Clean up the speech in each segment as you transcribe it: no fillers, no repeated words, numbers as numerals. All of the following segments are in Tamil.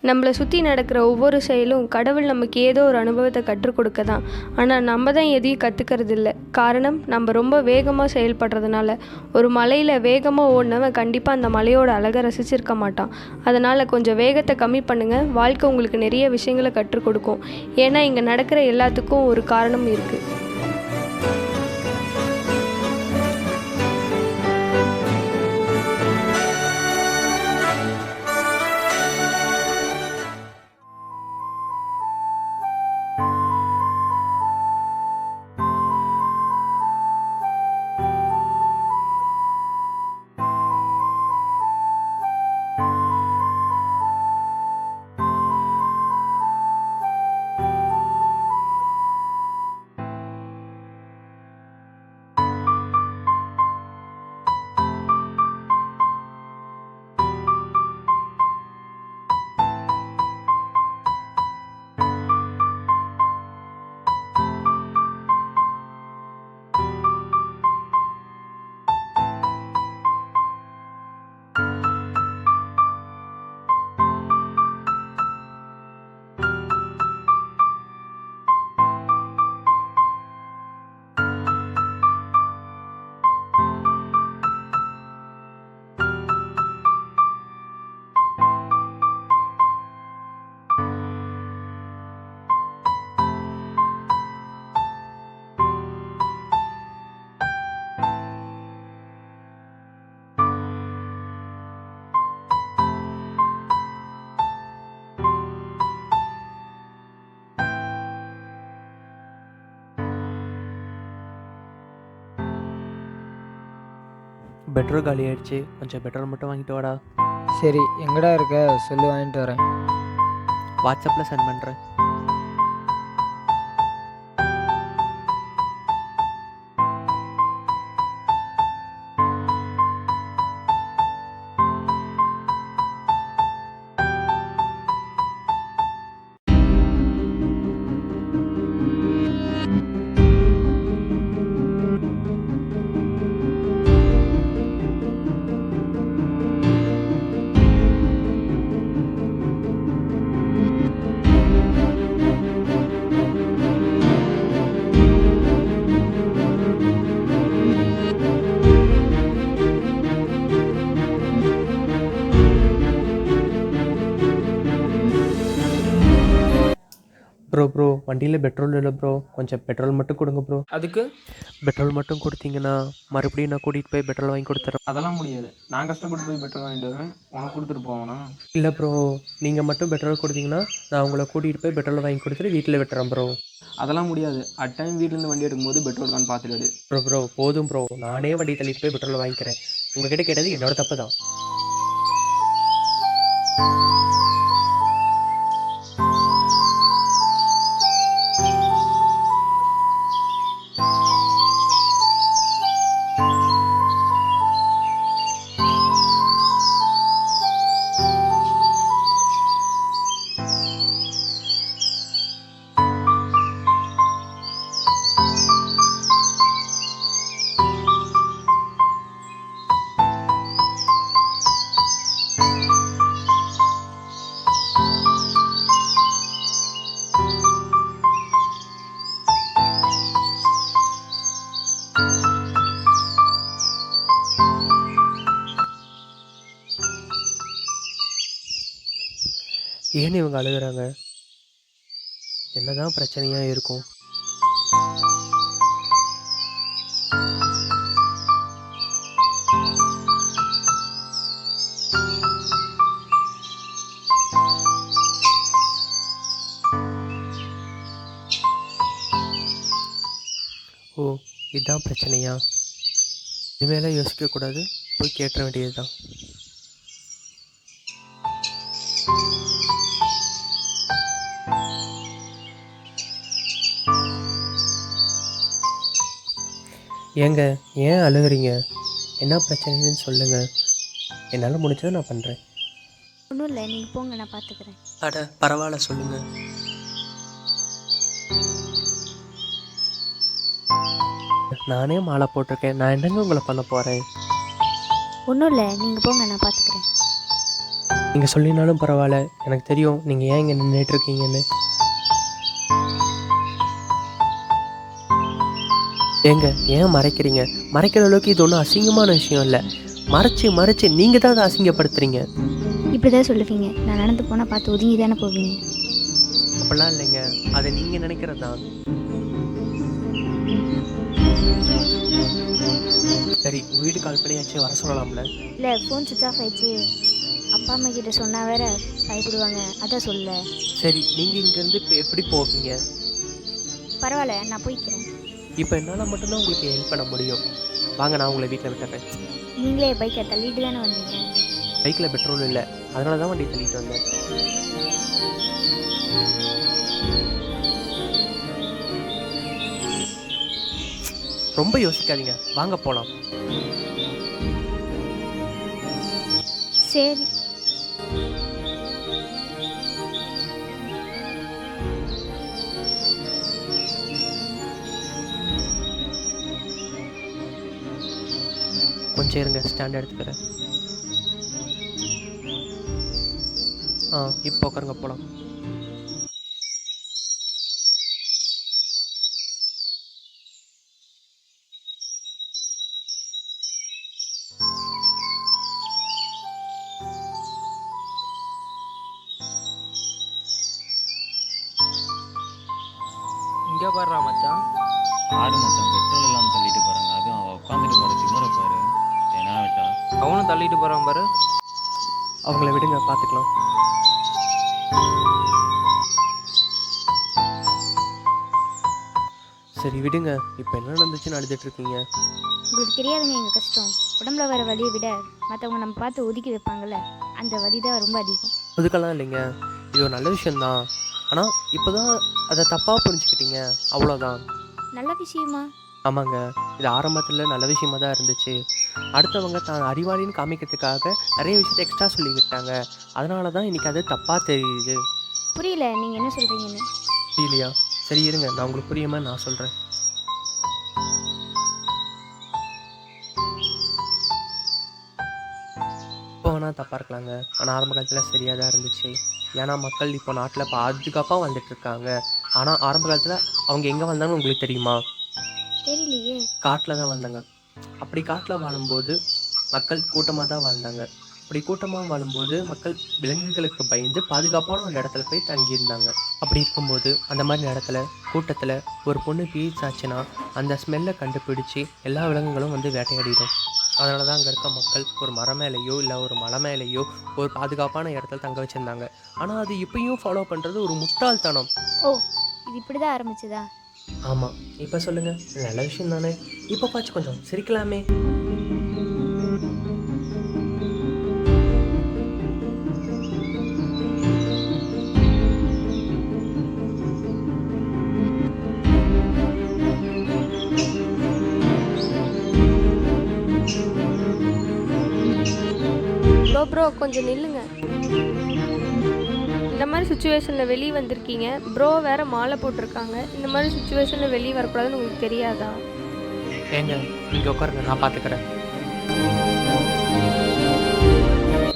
நம்மளை சுற்றி நடக்கிற ஒவ்வொரு செயலும் கடவுள் நமக்கு ஏதோ ஒரு அனுபவத்தை கற்றுக் கொடுக்க தான். ஆனால் நம்ம தான் எதையும் கற்றுக்கிறது இல்லை. காரணம், நம்ம ரொம்ப வேகமாக செயல்படுறதுனால. ஒரு மலையில் வேகமாக ஓடினவன் கண்டிப்பாக அந்த மலையோட அழகை ரசிச்சிருக்க மாட்டான். அதனால் கொஞ்சம் வேகத்தை கம்மி பண்ணுங்கள். வாழ்க்கை உங்களுக்கு நிறைய விஷயங்களை கற்றுக் கொடுக்கும். ஏன்னா இங்கே நடக்கிற எல்லாத்துக்கும் ஒரு காரணம் இருக்குது. பெட்ரோல் காலி ஆயிடுச்சு, கொஞ்சம் பெட்ரோல் மட்டும் வாங்கிட்டு வாடா. சரி, எங்கடா இருக்க சொல்லு, வாங்கிட்டு வரேன். வாட்ஸ்அப்பில் சென்ட் பண்ணுறேன். ப்ரோ வண்டியில் பெட்ரோல் இல்லை ப்ரோ, கொஞ்சம் பெட்ரோல் மட்டும் கொடுங்க ப்ரோ. அதுக்கு பெட்ரோல் மட்டும் கொடுத்தீங்கன்னா மறுபடியும் நான் கூட்டிகிட்டு போய் பெட்ரோல் வாங்கி கொடுத்துறேன். அதெல்லாம் முடியாது. நான் கஷ்டப்பட்டு போய் பெட்ரோல் வாங்கிட்டு வருவேன், உனக்கு கொடுத்துட்டு போவேனா? இல்லை ப்ரோ, நீங்கள் மட்டும் பெட்ரோல் கொடுத்தீங்கன்னா நான் உங்களை கூட்டிகிட்டு போய் பெட்ரோல் வாங்கி கொடுத்துட்டு வீட்டில் விட்டுறேன் ப்ரோ. அதெல்லாம் முடியாது. அட் டைம் வீட்டிலேருந்து வண்டி எடுக்கும்போது பெட்ரோல் கான் பார்த்துட்டு. ப்ரோ போதும் ப்ரோ, நானே வண்டி தள்ளிட்டு போய் பெட்ரோல் வாங்கிக்கிறேன். உங்ககிட்ட கேட்டது என்னோட தப்பு தான். ஏன் இவங்க அழுகுறாங்க? என்னதான் பிரச்சனையாக இருக்கும்? ஓ, இதுதான் பிரச்சனையா? இனிமேலாம் யோசிக்கக்கூடாது, போய் கேட்ட வேண்டியது தான். ஏங்க, ஏன் அழுகுறீங்க? என்ன பிரச்சனைன்னு சொல்லுங்கள், என்னால் முடிஞ்சதை நான் பண்ணுறேன். ஒன்றும் இல்லை, நீங்கள் போங்க, நான் பார்த்துக்கிறேன். அட பரவாயில்ல, சொல்லுங்கள். நானே மாலை போட்டிருக்கேன், நான் என்னங்க உங்களை பண்ண போகிறேன்? ஒன்றும் இல்லை, நீங்கள் போங்க, நான் பார்த்துக்கிறேன். நீங்கள் சொல்லினாலும் பரவாயில்ல, எனக்கு தெரியும் நீங்கள் ஏன் இங்கே நின்றுட்டுருக்கீங்கன்னு. ஏங்க ஏன் மறைக்கிறீங்க? மறைக்கிற அளவுக்கு இது ஒன்றும் அசிங்கமான விஷயம் இல்லை. மறைச்சு நீங்கள் தான் அதை அசிங்கப்படுத்துறீங்க. இப்படி தான் சொல்லுவீங்க. நான் நடந்து போனால் பார்த்து ஒதுங்கி தானே போவீங்க. அப்படிலாம் இல்லைங்க, அதை நீங்கள் நினைக்கிறது தான். சரி, உங்கள் வீடு கால் பண்ணியாச்சு, வர சொல்லலாம்ல? இல்லை, ஃபோன் சுவிச் ஆஃப் ஆயிடுச்சு. அப்பா அம்மா கிட்ட சொன்னால் வேற பயப்படுவாங்க, அதான் சொல்ல. சரி, நீங்கள் இங்கேருந்து இப்போ எப்படி போவீங்க? பரவாயில்ல, நான் போய்க்கிறேன். இப்போ என்னால் மட்டும்தான் உங்களுக்கு ஹெல்ப் பண்ண முடியும். வாங்க, நான் உங்களை வீட்டில் விட்டுறேன். நீங்களே பைக்கை தள்ளிட்டு தானே வந்தீங்க. பைக்கில் பெட்ரோல் இல்லை, அதனால தான் வண்டி தள்ளிட்டு வந்தேன். ரொம்ப யோசிக்காதீங்க, வாங்க போகலாம். சரி. கொஞ்சம் இருங்க, ஸ்டாண்ட் எடுத்துக்கிறேன். இப்போ உட்காருங்க, போகலாம். இங்கே பாடுறா மச்சான். ஆறு மச்சான் பெட்ரோல் இல்லாமல் தள்ளிட்டு போகிறாங்க. அதுவும் அவள் உட்காந்துட்டு போகிற திமுறை பாரு. என்ன விட்டா அவனும் தள்ளிட்டு போகிறான் பாரு. அவங்கள விடுங்க, பார்த்துக்கலாம். சரி விடுங்க, இப்போ என்ன நடந்துச்சுன்னு அழுதுட்டு இருக்கீங்க? உங்களுக்கு தெரியாதுங்க எங்கள் கஷ்டம். உடம்புல வர வலியை விட மற்றவங்க நம்ம பார்த்து ஒதுக்கி வைப்பாங்கள்ல, அந்த வலி தான் ரொம்ப அதிகம். ஒதுக்கலாம் இல்லைங்க, இது ஒரு நல்ல விஷயந்தான். ஆனால் இப்போ தான் அதை தப்பாக புரிஞ்சுக்கிட்டீங்க, அவ்வளோதான். நல்ல விஷயமா? ஆமாங்க, இது ஆரம்பத்தில் நல்ல விஷயமா தான் இருந்துச்சு. அடுத்தவங்க தான் அறிவாளின்னு காமிக்கிறதுக்காக நிறைய விஷயத்தை எக்ஸ்ட்ரா சொல்லிக்கிட்டாங்க. அதனால தான் இன்றைக்கி அது தப்பாக தெரியுது. புரியல நீங்கள் என்ன சொல்கிறீங்கன்னு. புரியலையா? சரி இருங்க, நான் உங்களுக்கு புரியாம நான் சொல்கிறேன். இப்போ வேணால் தப்பாக இருக்கலாங்க, ஆனால் ஆரம்ப காலத்தில் சரியாக தான் இருந்துச்சு. ஏன்னா மக்கள் இப்போ நாட்டில் பாதுகாப்பாக வாழ்ந்துட்டுருக்காங்க. ஆனால் ஆரம்ப காலத்தில் அவங்க எங்கே வாழ்ந்தாங்கன்னு உங்களுக்கு தெரியுமா? தெரியலையே. காட்டில் தான் வாழ்ந்தாங்க. அப்படி காட்டில் வாழும்போது மக்கள் கூட்டமாக தான் வாழ்ந்தாங்க. அப்படி கூட்டமாக வாழும்போது மக்கள் விலங்குகளுக்கு பயந்து பாதுகாப்பான ஒரு இடத்துல போய் தங்கியிருந்தாங்க. அப்படி இருக்கும்போது அந்த மாதிரி இடத்துல கூட்டத்தில் ஒரு பொண்ணு பீச் ஆச்சுன்னா அந்த ஸ்மெல்லை கண்டுபிடிச்சி எல்லா விலங்குகளும் வந்து வேட்டையாடிடும். அதனால தான் அங்கே இருக்க மக்கள் ஒரு மரம் மேலேயோ இல்லை ஒரு மலை மேலேயோ ஒரு பாதுகாப்பான இடத்துல தங்க வச்சுருந்தாங்க. ஆனால் அது இப்பயும் ஃபாலோ பண்ணுறது ஒரு முட்டாள்தனம். ஓ, இது இப்படி தான் ஆரம்பிச்சதா? ஆமாம், இப்போ சொல்லுங்கள், நல்ல விஷயம் தானே? இப்போ பார்த்து கொஞ்சம் சிரிக்கலாமே. ப்ரோ கொஞ்சம் நில்லுங்க. இந்த மாதிரி சுச்சுவேஷனில் வெளியே வந்திருக்கீங்க. ப்ரோ வேற மாலை போட்டிருக்காங்க. இந்த மாதிரி சுச்சுவேஷனில் வெளியே வரக்கூடாதுன்னு உங்களுக்கு தெரியாதா? ஏங்க நீங்கள் உட்காருங்க, நான் பார்த்துக்கிறேன்.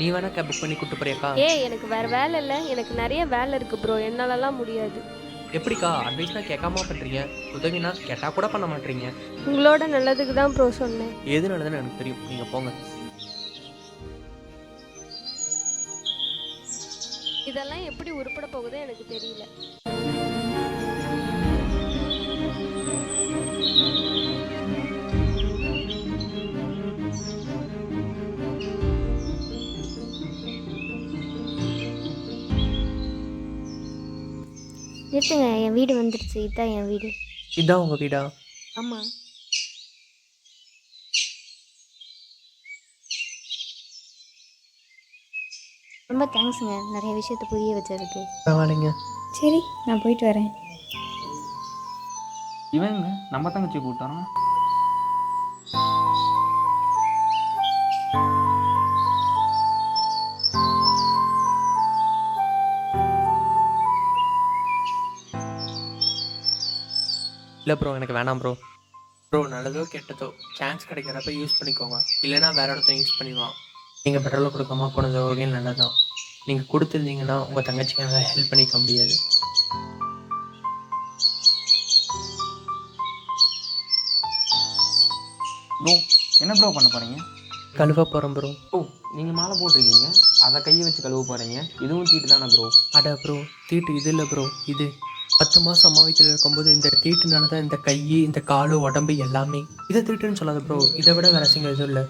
நீ வேணா கேப் புக் பண்ணி கூப்பிட்டு போறியாக்கா? எனக்கு வேற வேலை இல்லை, எனக்கு நிறைய வேலை இருக்குது ப்ரோ, என்னாலலாம் முடியாது. எப்படிக்கா அட்வைஸ்லாம் கேட்காம பண்ணுறீங்க? உதவினா கேட்டால் கூட பண்ண மாட்டீங்க. உங்களோட நல்லதுக்கு தான் ப்ரோ சொன்னேன். எது நல்லதுன்னு எனக்கு தெரியும், நீங்கள் போங்க. இதெல்லாம் எப்படி உருப்பட போகுதோ எனக்கு தெரியல. நிறுத்துங்க, என் வீடு வந்துடுச்சு. இதுதான் என் வீடு. இதான் உங்கள் வீடா? ஆமாம். ரொம்ப தேங்க்ஸுங்க, நிறைய விஷயத்த புரிய வச்சதுக்கு. பரவாயில்லைங்க. சரி, நான் போயிட்டு வரேன். இவங்க நம்ம தங்கச்சி கூப்பிட்டானா? இல்லை ப்ரோ, எனக்கு வேணாம் ப்ரோ. ப்ரோ நல்லதோ கெட்டதோ சான்ஸ் கிடைக்கிறப்ப யூஸ் பண்ணிக்கோங்க, இல்லைன்னா வேற இடத்த யூஸ் பண்ணிடுவான். நீங்கள் பெட்ரோல் கொடுக்காம போனது வகையில் நல்லதான். நீங்கள் கொடுத்துருந்தீங்கன்னா உங்கள் தங்கச்சிக்கு என்னால் ஹெல்ப் பண்ணிக்க முடியாது. ப்ரோ என்ன ப்ரோ பண்ண போகிறீங்க? கழுவ போகிறோம் ப்ரோ. ஓ நீங்கள் மாலை போட்டிருக்கீங்க, அதை கையை வச்சு கழுவ போகிறீங்க. இதுவும் தீட்டு தானே ப்ரோ? அட ப்ரோ, தீட்டு இது இல்லை ப்ரோ. இது 10 மாதம் அம்மா வீட்டில் இருக்கும்போது இந்த தீட்டுனால தான் இந்த கை, இந்த காலு, உடம்பு எல்லாமே. இதை தீட்டுன்னு சொல்லாத ப்ரோ. இதை விட வேறு சிங்க எதுவும் இல்லை.